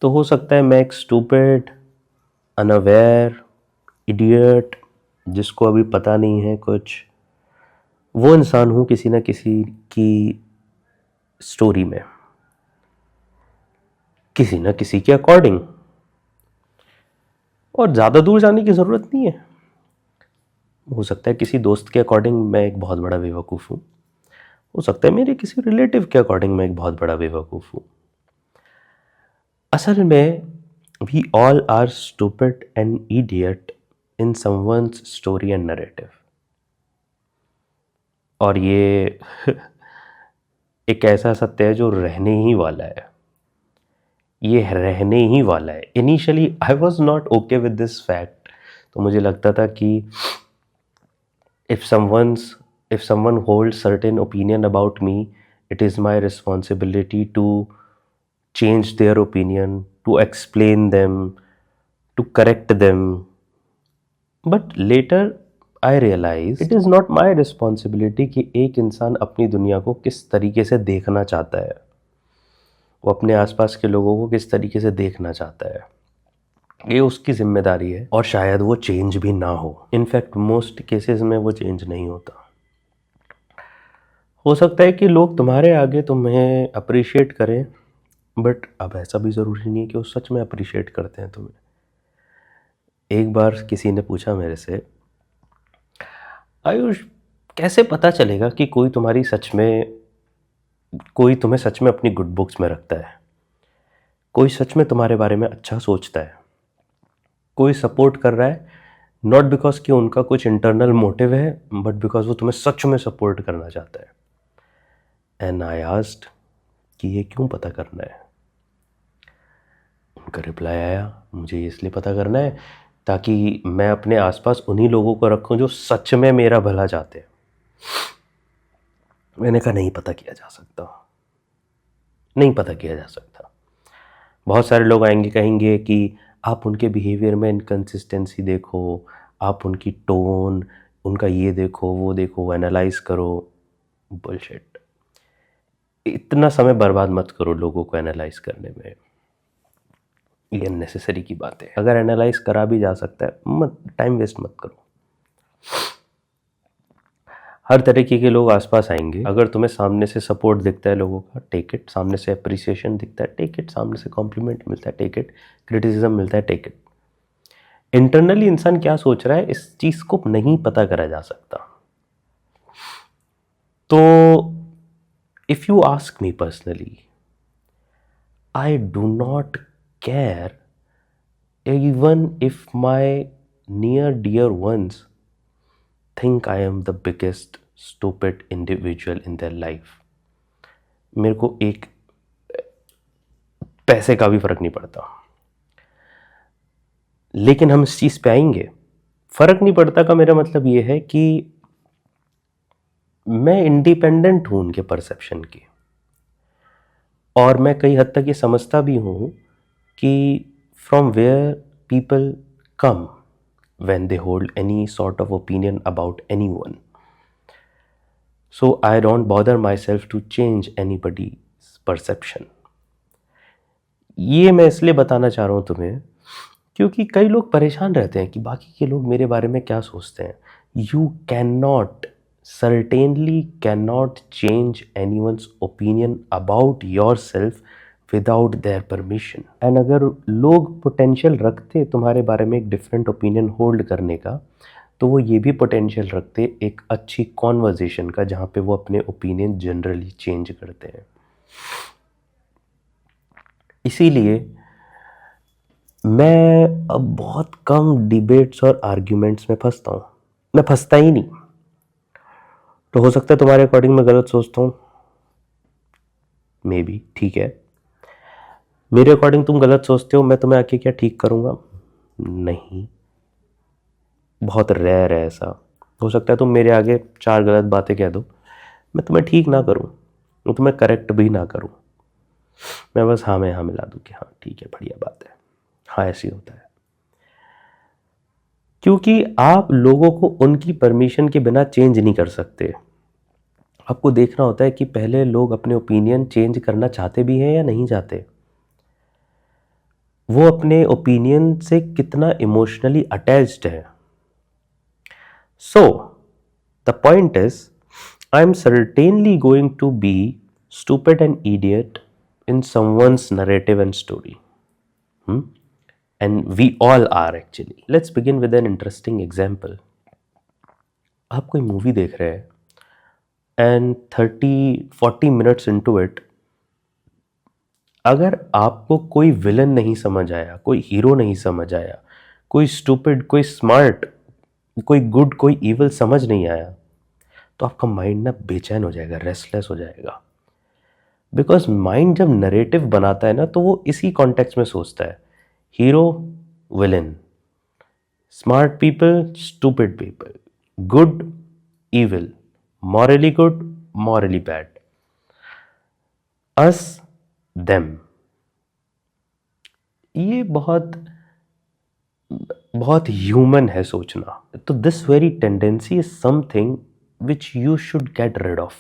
तो हो सकता है मैं एक स्टूपिड, अनअवेयर, इडियट जिसको अभी पता नहीं है कुछ, वो इंसान हूँ किसी ना किसी की स्टोरी में, किसी ना किसी के अकॉर्डिंग। और ज़्यादा दूर जाने की ज़रूरत नहीं है। हो सकता है किसी दोस्त के अकॉर्डिंग मैं एक बहुत बड़ा बेवकूफ़ हूँ, हो सकता है मेरे किसी रिलेटिव के अकॉर्डिंग मैं एक बहुत बड़ा बेवकूफ़ हूँ। असल में we all are stupid and idiot in someone's story and narrative. और ये एक ऐसा सत्य है जो रहने ही वाला है, ये रहने ही वाला है। Initially I was not okay with this fact. तो मुझे लगता था कि if someone holds certain opinion about me, it is my responsibility to change their opinion, to explain them, to correct them. But later I realized it is not my responsibility कि एक इंसान अपनी दुनिया को किस तरीके से देखना चाहता है, वो अपने आसपास के लोगों को किस तरीके से देखना चाहता है, ये उसकी जिम्मेदारी है। और शायद वो चेंज भी ना हो। इनफैक्ट मोस्ट केसेस में वो चेंज नहीं होता। हो सकता है कि लोग तुम्हारे आगे तुम्हें अप्रिशिएट करें, बट अब ऐसा भी ज़रूरी नहीं है कि वो सच में अप्रिशिएट करते हैं तुम्हें। एक बार किसी ने पूछा मेरे से, आयुष कैसे पता चलेगा कि कोई तुम्हें सच में अपनी गुड बुक्स में रखता है, कोई सच में तुम्हारे बारे में अच्छा सोचता है, कोई सपोर्ट कर रहा है, नॉट बिकॉज कि उनका कुछ इंटरनल मोटिव है, बट बिकॉज वो तुम्हें सच में सपोर्ट करना चाहता है। एंड आई आस्क्ड कि ये क्यों पता करना है। उनका रिप्लाई आया, मुझे इसलिए पता करना है ताकि मैं अपने आसपास उन्हीं लोगों को रखूं जो सच में मेरा भला चाहते हैं। मैंने कहा नहीं पता किया जा सकता, नहीं पता किया जा सकता। बहुत सारे लोग आएंगे, कहेंगे कि आप उनके बिहेवियर में इनकन्सिस्टेंसी देखो, आप उनकी टोन, उनका ये देखो वो देखो, एनालाइज करो। बुलशिट। इतना समय बर्बाद मत करो लोगों को एनालाइज करने में, ये अननेसेसरी की बात है। अगर एनालाइज करा भी जा सकता है, मत टाइम वेस्ट मत करो। हर तरीके के लोग आसपास आएंगे। अगर तुम्हें सामने से सपोर्ट दिखता है लोगों का, टेक इट। सामने से अप्रिसिएशन दिखता है, टेक इट। सामने से कॉम्प्लीमेंट मिलता है, टेक इट। क्रिटिसिज्म मिलता है, टेक इट। इंटरनली इंसान क्या सोच रहा है इस चीज को नहीं पता करा जा सकता। तो if you ask me personally, I do not care even if my near dear ones think I am the biggest stupid individual in their life. मेरे को एक पैसे का भी फर्क नहीं पड़ता। लेकिन हम इस चीज पे आएंगे। फर्क नहीं पड़ता का मेरा मतलब ये है कि मैं इंडिपेंडेंट हूं उनके परसेप्शन की, और मैं कई हद तक ये समझता भी हूं कि from where people come when they hold any sort of opinion about anyone. So I don't bother myself to change anybody's perception. ये मैं इसलिए बताना चाह रहा हूँ तुम्हें क्योंकि कई लोग परेशान रहते हैं कि बाकी के लोग मेरे बारे में क्या सोचते हैं। You cannot, certainly cannot change anyone's opinion about yourself without their permission. And अगर लोग पोटेंशियल रखते तुम्हारे बारे में एक डिफरेंट ओपिनियन होल्ड करने का, तो वो ये भी पोटेंशियल रखते एक अच्छी कॉन्वर्जेशन का, जहाँ पे वो अपने ओपिनियन जनरली चेंज करते हैं। इसीलिए मैं अब बहुत कम डिबेट्स और आर्ग्यूमेंट्स में फंसता हूँ। मैं फंसता ही नहीं। तो हो सकता है तुम्हारे अकॉर्डिंग मैं गलत सोचता हूँ, मे बी, ठीक है। मेरे अकॉर्डिंग तुम गलत सोचते हो, मैं तुम्हें आके क्या ठीक करूँगा? नहीं, बहुत रेयर है ऐसा। हो सकता है तुम मेरे आगे 4 गलत बातें कह दो, मैं तुम्हें ठीक ना करूँ, मैं तुम्हें करेक्ट भी ना करूँ, मैं बस हाँ में हाँ मिला दूँ कि हाँ ठीक है, बढ़िया बात है, हाँ ऐसे होता है। क्योंकि आप लोगों को उनकी परमिशन के बिना चेंज नहीं कर सकते। आपको देखना होता है कि पहले लोग अपने ओपिनियन चेंज करना चाहते भी हैं या नहीं चाहते। वो अपने ओपिनियन से कितना इमोशनली अटैच्ड है. So the point is, I am certainly going to be stupid and idiot in someone's narrative and story. And we all are actually. Let's begin with an interesting example. आप कोई movie देख रहे हैं and 30-40 minutes into it, अगर आपको कोई villain नहीं समझ आया, कोई हीरो नहीं समझ आया, कोई स्टूपिड, कोई स्मार्ट, कोई गुड, कोई इविल समझ नहीं आया, तो आपका माइंड ना बेचैन हो जाएगा, रेस्टलेस हो जाएगा. बिकॉज माइंड जब नरेटिव बनाता है ना, तो वो इसी कॉन्टेक्स्ट में सोचता है. Hero, villain, smart people, stupid people, good, evil, morally good, morally bad, us, them. ये बहुत बहुत ह्यूमन है सोचना. तो this very tendency is something which you should get rid of.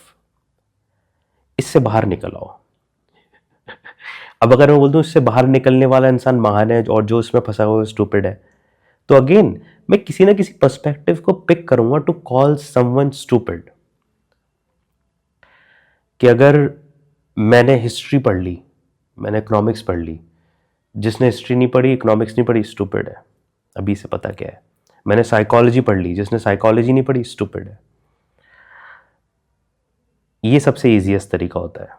इससे बाहर निकल आओ. अब अगर मैं बोल दूं इससे बाहर निकलने वाला इंसान महान है और जो इसमें फंसा हुआ है स्टूपिड है, तो अगेन मैं किसी ना किसी पर्सपेक्टिव को पिक करूंगा टू कॉल समवन स्टूपिड. कि अगर मैंने हिस्ट्री पढ़ ली, मैंने इकोनॉमिक्स पढ़ ली, जिसने हिस्ट्री नहीं पढ़ी, इकोनॉमिक्स नहीं पढ़ी, स्टूपिड है. अभी से पता क्या है. मैंने साइकोलॉजी पढ़ ली, जिसने साइकोलॉजी नहीं पढ़ी, स्टूपिड है. ये सबसे ईजीएस्ट तरीका होता है.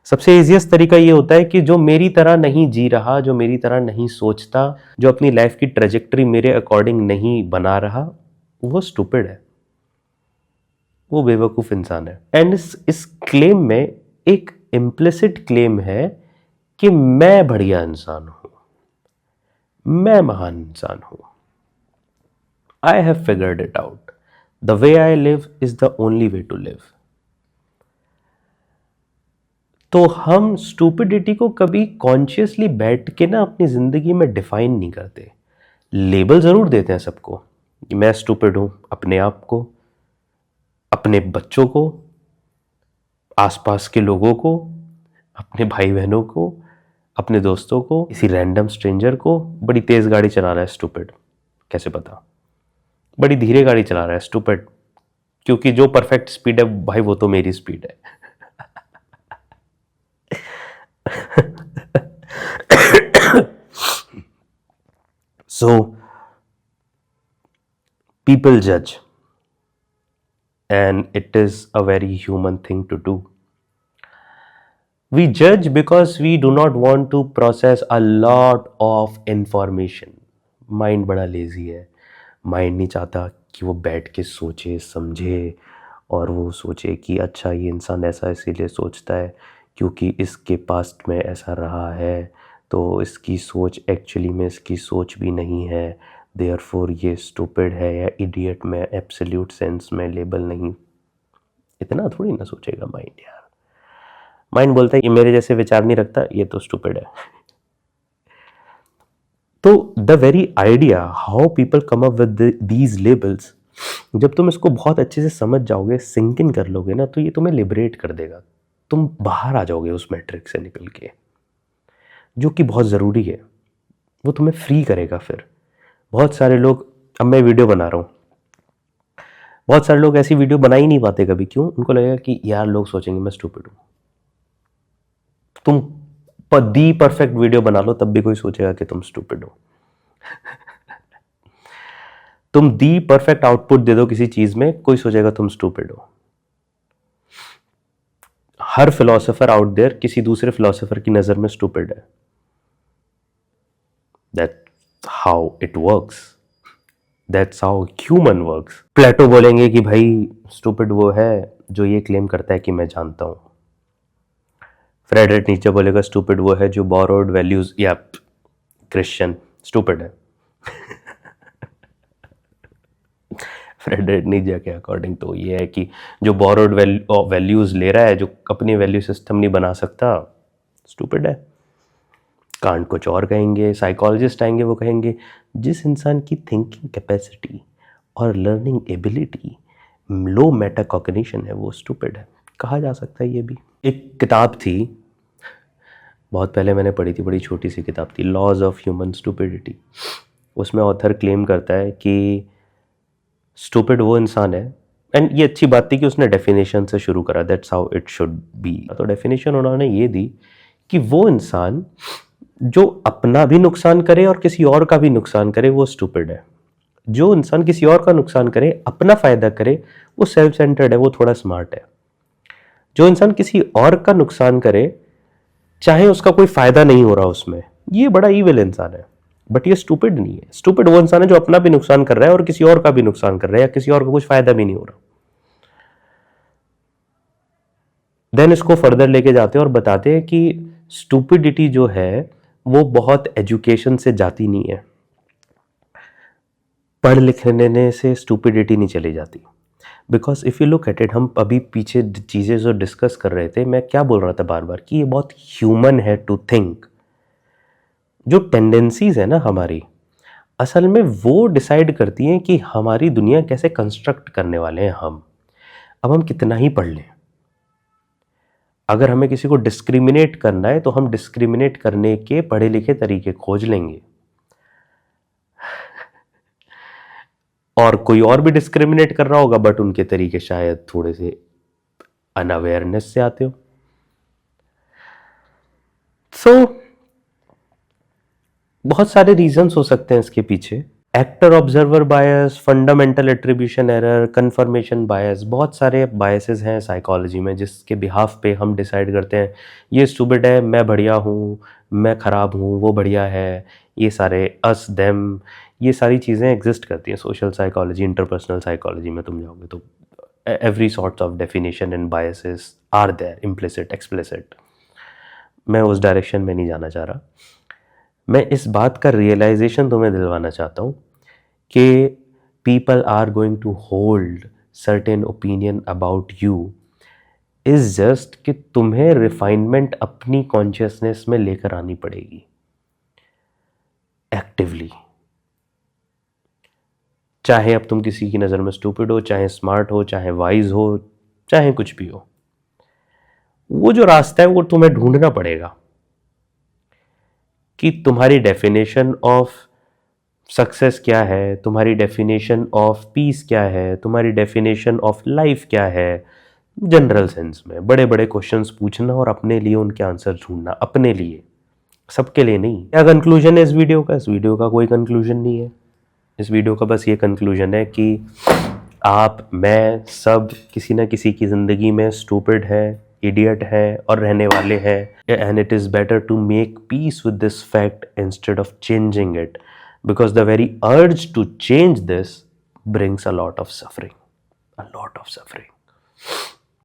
सबसे ईजीएस्ट तरीका ये होता है कि जो मेरी तरह नहीं जी रहा, जो मेरी तरह नहीं सोचता, जो अपनी लाइफ की ट्रेजेक्टरी मेरे अकॉर्डिंग नहीं बना रहा, वो स्टूपिड है, वो बेवकूफ़ इंसान है. एंड इस क्लेम में एक इम्प्लिसिट क्लेम है कि मैं बढ़िया इंसान हूं, मैं महान इंसान हूं. I have figured it out. The way I live is the only way to live. तो हम स्टूपिडिटी को कभी कॉन्शियसली बैठ के ना अपनी ज़िंदगी में डिफाइन नहीं करते. लेबल ज़रूर देते हैं सबको कि मैं स्टूपिड हूँ, अपने आप को, अपने बच्चों को, आसपास के लोगों को, अपने भाई बहनों को, अपने दोस्तों को, किसी रैंडम स्ट्रेंजर को. बड़ी तेज़ गाड़ी चला रहा है, स्टूपिड. कैसे पता? बड़ी धीरे गाड़ी चला रहा है, स्टूपिड. क्योंकि जो परफेक्ट स्पीड है भाई, वो तो मेरी स्पीड है. So people judge, and it is a very human thing to do. We judge because we do not want to process a lot of information. Mind बड़ा लेजी है. माइंड नहीं चाहता कि वो बैठ के सोचे, समझे, और वो सोचे कि अच्छा ये इंसान ऐसा इसीलिए सोचता है क्योंकि इसके पास्ट में ऐसा रहा है, तो इसकी सोच एक्चुअली में इसकी सोच भी नहीं है, देयरफॉर ये स्टूपिड है या इडियट में एब्सोल्यूट सेंस में लेबल नहीं. इतना थोड़ी ना सोचेगा माइंड यार. माइंड बोलता है ये मेरे जैसे विचार नहीं रखता, ये तो स्टूपिड है. तो the very idea how people come up with these labels, जब तुम इसको बहुत अच्छे से समझ जाओगे, सिंक इन कर लोगे ना, तो ये तुम्हें लिबरेट कर देगा. तुम बाहर आ जाओगे उस मैट्रिक्स से निकल के, जो कि बहुत ज़रूरी है. वो तुम्हें फ्री करेगा. फिर बहुत सारे लोग, अब मैं वीडियो बना रहा हूँ, बहुत सारे लोग ऐसी वीडियो बना ही नहीं पाते कभी. क्यों? उनको लगेगा कि यार लोग सोचेंगे मैं स्टूपिड हूँ. तुम दी परफेक्ट वीडियो बना लो, तब भी कोई सोचेगा कि तुम स्टूपिड हो. तुम दी परफेक्ट आउटपुट दे दो किसी चीज में, कोई सोचेगा तुम स्टूपिड हो. हर फिलोसोफर आउट देयर किसी दूसरे फिलोसोफर की नजर में स्टूपिड है. That's how it works. That's how human works. Plato बोलेंगे कि भाई स्टूपिड वो है जो ये क्लेम करता है कि मैं जानता हूं. फ्रेडरिक नीचे बोलेगा स्टूपिड वो है जो बोरोड वैल्यूज, या क्रिश्चियन स्टूपिड है. फ्रेडरिक नीचे के अकॉर्डिंग तो ये है कि जो बोरोड वैल्यूज ले रहा है, जो अपनी वैल्यू सिस्टम नहीं बना सकता, स्टूपिड है. कांट कुछ और कहेंगे, साइकोलॉजिस्ट आएंगे, वो कहेंगे जिस इंसान की थिंकिंग कैपेसिटी और लर्निंग एबिलिटी लो मेटाकॉग्निशन है, वो स्टूपिड है. कहा जा सकता है ये भी. एक किताब थी बहुत पहले मैंने पढ़ी थी, बड़ी छोटी सी किताब थी, लॉज ऑफ ह्यूमन स्टूपिडिटी। उसमें ऑथर क्लेम करता है कि स्टूपिड वो इंसान है, एंड ये अच्छी बात थी कि उसने डेफिनेशन से शुरू करा, that's how it should be. तो डेफिनेशन उन्होंने ये दी कि वो इंसान जो अपना भी नुकसान करे और किसी और का भी नुकसान करे वो स्टूपिड है। जो इंसान किसी और का नुकसान करे, अपना फायदा करे, वो सेल्फ सेंटर्ड है, वो थोड़ा स्मार्ट है। जो इंसान किसी और का नुकसान करे, चाहे उसका कोई फायदा नहीं हो रहा उसमें, ये बड़ा ईविल इंसान है। बट ये स्टूपिड नहीं है। स्टूपिड वो इंसान है जो अपना भी नुकसान कर रहा है और किसी और का भी नुकसान कर रहा है, या किसी और को कुछ फायदा भी नहीं हो रहा। देन इसको फर्दर लेके जाते हैं और बताते हैं कि स्टूपिडिटी जो है वो बहुत एजुकेशन से जाती नहीं है। पढ़ लिखने से स्टूपिडिटी नहीं चली जाती। Because if you look at it, हम अभी पीछे चीज़ें जो डिस्कस कर रहे थे, मैं क्या बोल रहा था बार बार कि ये बहुत ह्यूमन है टू थिंक। जो टेंडेंसीज है ना हमारी, असल में वो डिसाइड करती हैं कि हमारी दुनिया कैसे कंस्ट्रक्ट करने वाले हैं हम। अब हम कितना ही पढ़ लें, अगर हमें किसी को डिस्क्रिमिनेट करना है तो हम डिस्क्रिमिनेट करने के पढ़े लिखे तरीके खोज लेंगे, और कोई और भी डिस्क्रिमिनेट कर रहा होगा बट उनके तरीके शायद थोड़े से अनअवेयरनेस से आते हो। सो बहुत सारे रीजंस हो सकते हैं इसके पीछे। एक्टर ऑब्जर्वर बायस, फंडामेंटल एट्रीब्यूशन एरर, कन्फर्मेशन बायस, बहुत सारे बायसेस हैं साइकोलॉजी में जिसके बिहाफ पे हम डिसाइड करते हैं ये स्टूपिड है, मैं बढ़िया हूँ, मैं ख़राब हूँ, वो बढ़िया है। ये सारे अस देम, ये सारी चीज़ें एग्जिस्ट करती हैं सोशल साइकोलॉजी, इंटरपर्सनल साइकोलॉजी में तुम जाओगे तो every sort of definition and biases are there, implicit, explicit. मैं उस डायरेक्शन में नहीं जाना चाह रहा। मैं इस बात का रियलाइजेशन तुम्हें दिलवाना चाहता हूँ कि people are going to hold certain opinion about you, is just कि तुम्हें रिफाइनमेंट अपनी कॉन्शियसनेस में लेकर आनी पड़ेगी एक्टिवली। चाहे अब तुम किसी की नज़र में स्टूपिड हो, चाहे स्मार्ट हो, चाहे वाइज हो, चाहे कुछ भी हो, वो जो रास्ता है वो तुम्हें ढूंढना पड़ेगा कि तुम्हारी डेफिनेशन ऑफ सक्सेस क्या है, तुम्हारी डेफिनेशन ऑफ पीस क्या है, तुम्हारी डेफिनेशन ऑफ लाइफ क्या है। जनरल सेंस में बड़े बड़े क्वेश्चंस पूछना और अपने लिए उनके आंसर ढूंढना, अपने लिए, सबके लिए नहीं। क्या कंक्लूजन है इस वीडियो का? इस वीडियो का कोई कंक्लूजन नहीं है। इस वीडियो का बस ये कंक्लूजन है कि आप, मैं, सब किसी ना किसी की ज़िंदगी में स्टूपिड है, इडियट है और रहने वाले हैं, and it is better to make peace with this fact instead of changing it, because the very urge to change this brings a lot of suffering, a lot of suffering.